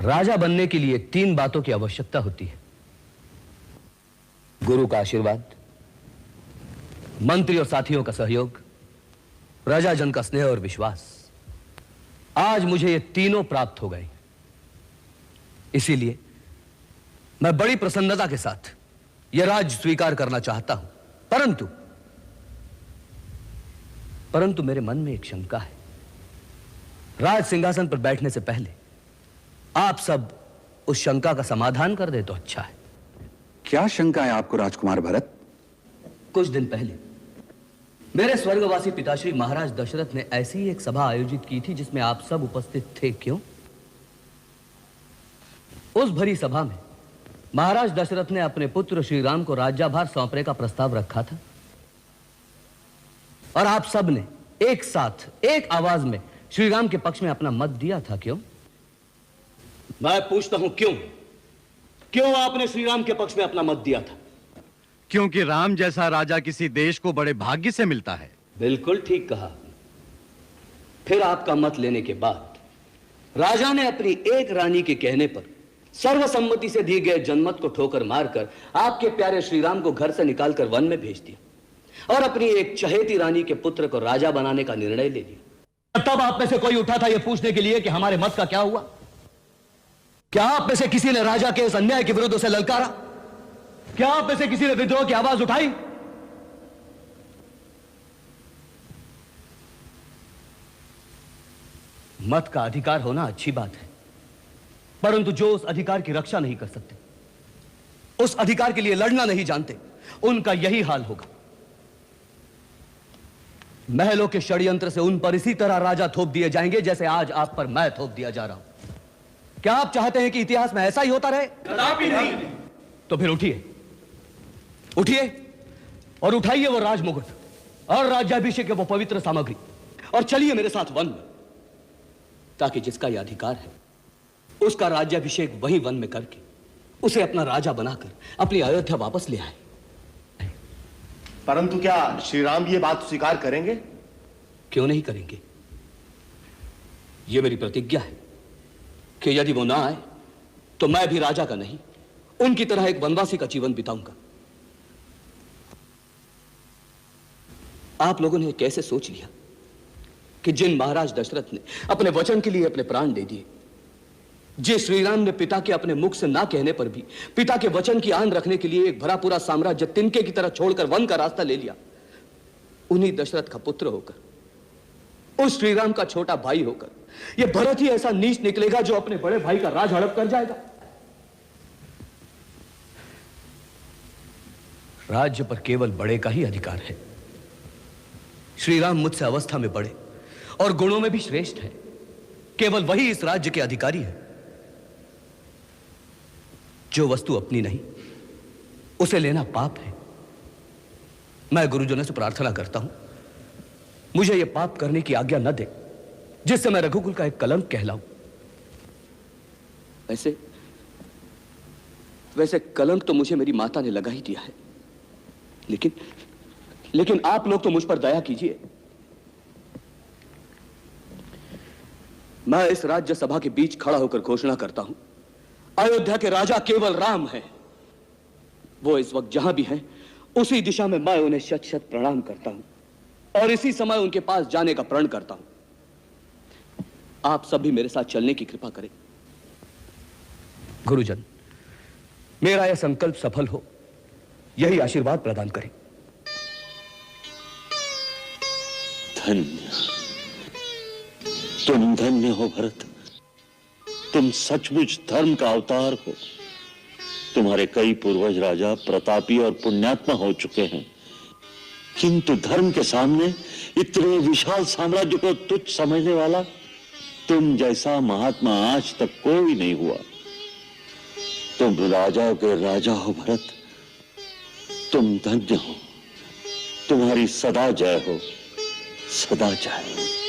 राजा बनने के लिए 3 बातों की आवश्यकता होती है। गुरु का आशीर्वाद, मंत्री और साथियों का सहयोग, प्रजाजन का स्नेह और विश्वास। आज मुझे ये तीनों प्राप्त हो गए। इसीलिए मैं बड़ी प्रसन्नता के साथ यह राज्य स्वीकार करना चाहता हूं। परंतु मेरे मन में एक शंका है। राज सिंहासन पर बैठने से पहले आप सब उस शंका का समाधान कर दे तो अच्छा है। क्या शंका है आपको राजकुमार भरत? कुछ दिन पहले मेरे स्वर्गवासी पिताश्री महाराज दशरथ ने ऐसी ही एक सभा आयोजित की थी जिसमें आप सब उपस्थित थे। क्यों? उस भरी सभा में महाराज दशरथ ने अपने पुत्र श्री राम को राज्यभार सौंपने का प्रस्ताव रखा था और आप सब ने एक साथ एक आवाज में श्री राम के पक्ष में अपना मत दिया था। क्यों? मैं पूछता हूं क्यों आपने श्री राम के पक्ष में अपना मत दिया था? क्योंकि राम जैसा राजा किसी देश को बड़े भाग्य से मिलता है। बिल्कुल ठीक कहा। फिर आपका मत लेने के बाद राजा ने अपनी एक रानी के कहने पर सर्वसम्मति से दिए गए जनमत को ठोकर मारकर आपके प्यारे श्री राम को घर से निकालकर वन में भेज दिया और अपनी एक चहेती रानी के पुत्र को राजा बनाने का निर्णय ले लिया। तब आप में से कोई उठा था यह पूछने के लिए कि हमारे मत का क्या हुआ? क्या आप में से किसी ने राजा के इस अन्याय के विरुद्ध उसे ललकारा? क्या आप में से किसी ने विद्रोह की आवाज उठाई? मत का अधिकार होना अच्छी बात है, परंतु जो उस अधिकार की रक्षा नहीं कर सकते, उस अधिकार के लिए लड़ना नहीं जानते, उनका यही हाल होगा। महलों के षड्यंत्र से उन पर इसी तरह राजा थोप दिए जाएंगे जैसे आज आप पर मैं थोप दिया जा रहा हूं। क्या आप चाहते हैं कि इतिहास में ऐसा ही होता रहे? कदापि नहीं। तो फिर उठिए और उठाइए वो राजमुकुट और राज्याभिषेक के वो पवित्र सामग्री और चलिए मेरे साथ वन में, ताकि जिसका यह अधिकार है उसका राज्याभिषेक वही वन में करके उसे अपना राजा बनाकर अपनी अयोध्या वापस ले आए। परंतु क्या श्री राम ये बात स्वीकार करेंगे? क्यों नहीं करेंगे? यह मेरी प्रतिज्ञा है कि यदि वो ना आए तो मैं भी राजा का नहीं, उनकी तरह एक वनवासी का जीवन बिताऊंगा। आप लोगों ने कैसे सोच लिया कि जिन महाराज दशरथ ने अपने वचन के लिए अपने प्राण दे दिए, जिस श्री राम ने पिता के अपने मुख से ना कहने पर भी पिता के वचन की आन रखने के लिए एक भरा पूरा साम्राज्य तिनके की तरह छोड़कर वन का रास्ता ले लिया, उन्हीं दशरथ का पुत्र होकर, उस श्री राम का छोटा भाई होकर यह भरत ही ऐसा नीच निकलेगा जो अपने बड़े भाई का राज हड़प कर जाएगा? राज्य पर केवल बड़े का ही अधिकार है। श्री राम मुझसे अवस्था में बड़े और गुणों में भी श्रेष्ठ है। केवल वही इस राज्य के अधिकारी है। जो वस्तु अपनी नहीं उसे लेना पाप है। मैं गुरुजनों से प्रार्थना करता हूं मुझे यह पाप करने की आज्ञा न दे जिससे मैं रघुकुल का एक कलंक कहलाऊं। वैसे कलंक तो मुझे मेरी माता ने लगा ही दिया है, लेकिन आप लोग तो मुझ पर दया कीजिए। मैं इस राज्य सभा के बीच खड़ा होकर घोषणा करता हूं, अयोध्या के राजा केवल राम है। वो इस वक्त जहां भी हैं, उसी दिशा में मैं उन्हें शत शत प्रणाम करता हूं और इसी समय उनके पास जाने का प्रण करता हूं। आप सब भी मेरे साथ चलने की कृपा करें। गुरुजन, मेरा यह संकल्प सफल हो, यही आशीर्वाद प्रदान करें। धन्य, तुम धन्य हो भरत। तुम सचमुच धर्म का अवतार हो। तुम्हारे कई पूर्वज राजा प्रतापी और पुण्यात्मा हो चुके हैं, किंतु धर्म के सामने इतने विशाल साम्राज्य को तुच्छ समझने वाला तुम जैसा महात्मा आज तक कोई नहीं हुआ। तुम राजाओं के राजा हो भरत। तुम धन्य हो। तुम्हारी सदा जय हो, सदा जय।